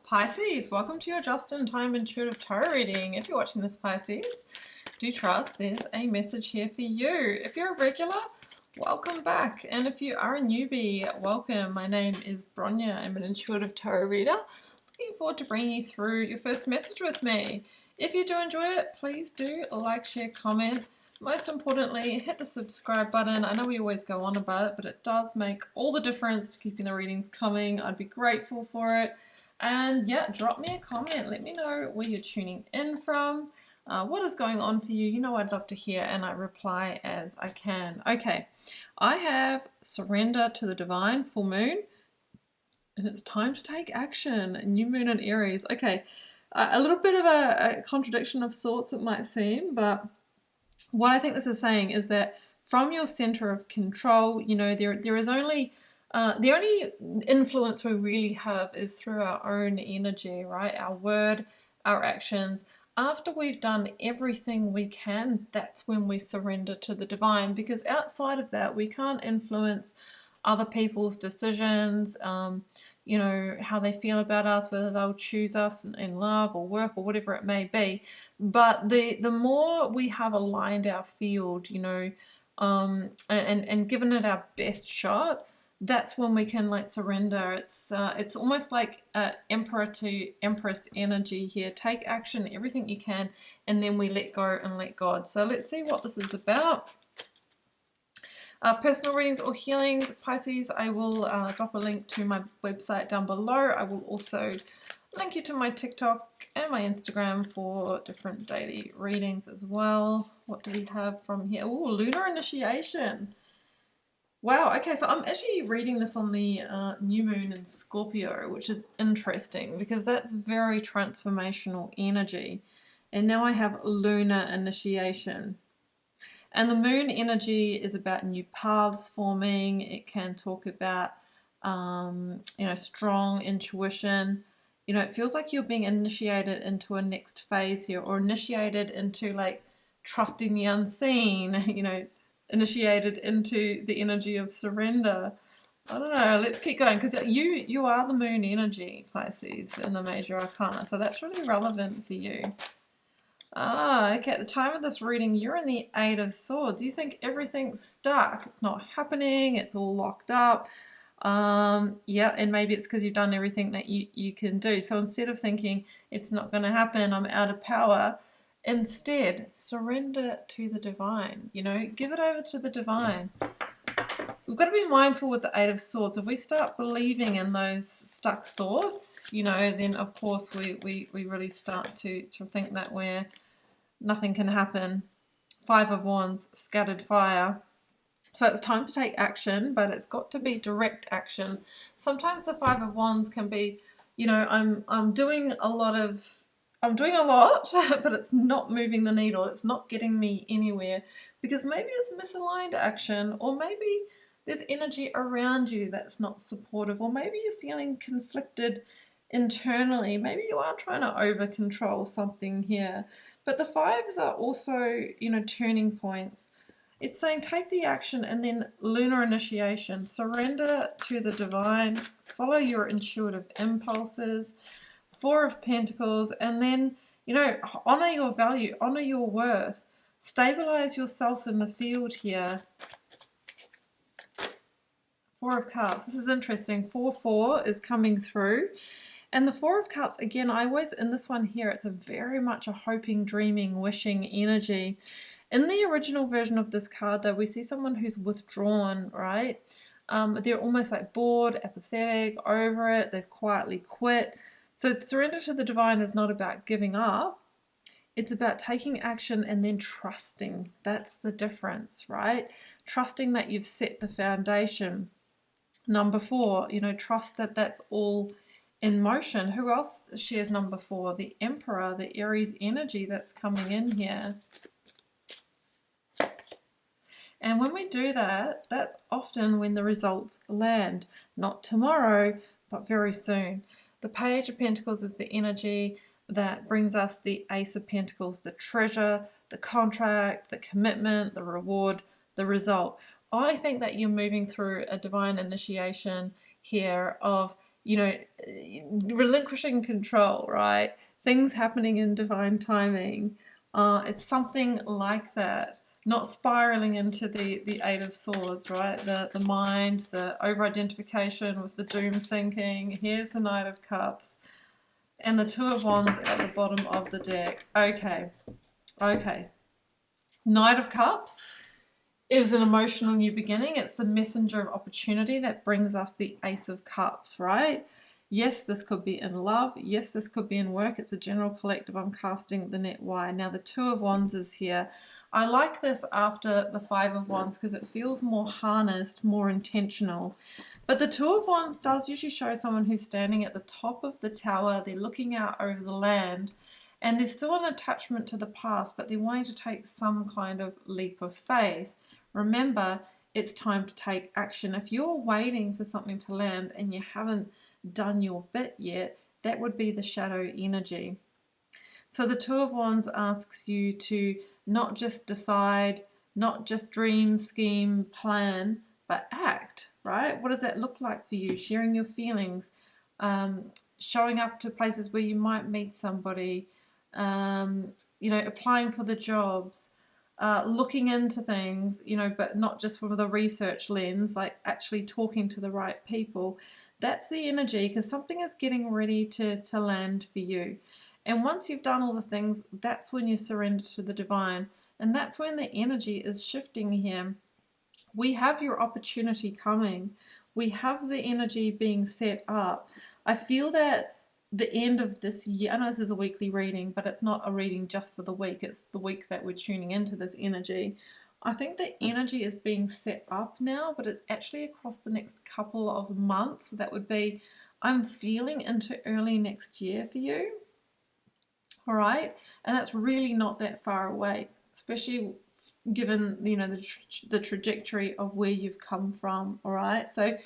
Pisces, welcome to your just-in-time intuitive tarot reading. If you're watching this, Pisces, do trust there's a message here for you. If you're a regular, welcome back. And if you are a newbie, welcome. My name is BRONYA. I'm an intuitive tarot reader. Looking forward to bringing you through your first message with me. If you do enjoy it, please do like, share, comment. Most importantly, hit the subscribe button. I know we always go on about it, but it does make all the difference to keeping the readings coming. I'd be grateful for it. And yeah, drop me a comment. Let me know where you're tuning in from. What is going on for you? You know I'd love to hear, and I reply as I can. Okay, I have Surrender to the Divine, full moon, and it's time to take action. New moon in Aries. Okay, a little bit of a contradiction of sorts it might seem, but what I think this is saying is that from your center of control, you know, there is only the only influence we really have is through our own energy, right? Our word, our actions. After we've done everything we can, that's when we surrender to the divine, because outside of that, we can't influence other people's decisions, you know, how they feel about us, whether they'll choose us in love or work or whatever it may be. But the more we have aligned our field, you know, and given it our best shot, that's when we can like surrender. It's almost like emperor to empress energy here. Take action, everything you can, and then we let go and let God. So let's see what this is about. Personal readings or healings, Pisces, I will drop a link to my website down below. I will also link you to my TikTok and my Instagram for different daily readings as well. What do we have from here? Oh, lunar initiation. Wow, okay, so I'm actually reading this on the new moon in Scorpio, which is interesting because that's very transformational energy. And now I have lunar initiation. And the moon energy is about new paths forming. It can talk about, you know, strong intuition. You know, it feels like you're being initiated into a next phase here, or initiated into like trusting the unseen, you know, initiated into the energy of surrender. I don't know, let's keep going, because you are the moon energy, Pisces, in the major arcana, so that's really relevant for you. Okay, at the time of this reading, you're in the Eight of Swords. You think everything's stuck, it's not happening, it's all locked up. Yeah, and maybe it's because you've done everything that you can do. So instead of thinking it's not going to happen, I'm out of power, instead, surrender to the divine, you know, give it over to the divine. We've got to be mindful with the Eight of Swords. If we start believing in those stuck thoughts, you know, then of course we really start to think that nothing can happen. Five of Wands, scattered fire. So it's time to take action, but it's got to be direct action. Sometimes the Five of Wands can be, you know, I'm doing a lot, but it's not moving the needle. It's not getting me anywhere because maybe it's misaligned action, or maybe there's energy around you that's not supportive, or maybe you're feeling conflicted internally. Maybe you are trying to over control something here. But the fives are also, you know, turning points. It's saying take the action and then lunar initiation. Surrender to the divine. Follow your intuitive impulses. Four of Pentacles, and then, you know, honor your value, honor your worth, stabilize yourself in the field here. Four of Cups. This is interesting. 4-4 is coming through. And the Four of Cups, again, I always, in this one here, it's a very much a hoping, dreaming, wishing energy. In the original version of this card, though, we see someone who's withdrawn, right? They're almost like bored, apathetic, over it. They've quietly quit. So surrender to the divine is not about giving up. It's about taking action and then trusting. That's the difference, right? Trusting that you've set the foundation. Number 4, you know, trust that that's all in motion. Who else shares number 4? The Emperor, the Aries energy that's coming in here. And when we do that, that's often when the results land. Not tomorrow, but very soon. The Page of Pentacles is the energy that brings us the Ace of Pentacles, the treasure, the contract, the commitment, the reward, the result. I think that you're moving through a divine initiation here of, you know, relinquishing control, right? Things happening in divine timing. It's something like that. Not spiraling into the Eight of Swords, right? The mind, the over-identification with the doom thinking. Here's the Knight of Cups. And the Two of Wands at the bottom of the deck. Okay. Knight of Cups is an emotional new beginning. It's the messenger of opportunity that brings us the Ace of Cups, right? Yes, this could be in love. Yes, this could be in work. It's a general collective. I'm casting the net wide. Now the Two of Wands is here. I like this after the Five of Wands because it feels more harnessed, more intentional. But the Two of Wands does usually show someone who's standing at the top of the tower. They're looking out over the land and there's still an attachment to the past, but they're wanting to take some kind of leap of faith. Remember, it's time to take action. If you're waiting for something to land and you haven't done your bit yet, that would be the shadow energy. So the Two of Wands asks you to not just decide, not just dream, scheme, plan, but act, right? What does that look like for you? Sharing your feelings, showing up to places where you might meet somebody, applying for the jobs, looking into things, but not just from the research lens, like actually talking to the right people. That's the energy, because something is getting ready to land for you. And once you've done all the things, that's when you surrender to the divine. And that's when the energy is shifting here. We have your opportunity coming. We have the energy being set up. I feel that the end of this year, I know this is a weekly reading, but it's not a reading just for the week. It's the week that we're tuning into this energy. I think the energy is being set up now, but it's actually across the next couple of months. That would be, I'm feeling into early next year for you. All right, and that's really not that far away, especially given the trajectory of where you've come from. All right, so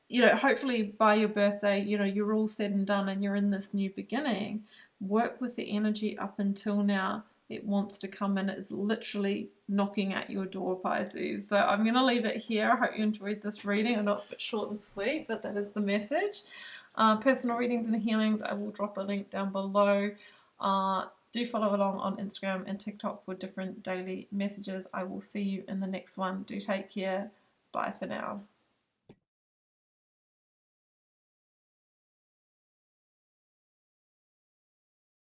hopefully by your birthday, you're all said and done and you're in this new beginning. Work with the energy up until now. It wants to come in. It's literally knocking at your door, Pisces. So I'm going to leave it here. I hope you enjoyed this reading. I know it's a bit short and sweet, but that is the message. Personal readings and healings, I will drop a link down below. Do follow along on Instagram and TikTok for different daily messages. I will see you in the next one. Do take care. Bye for now.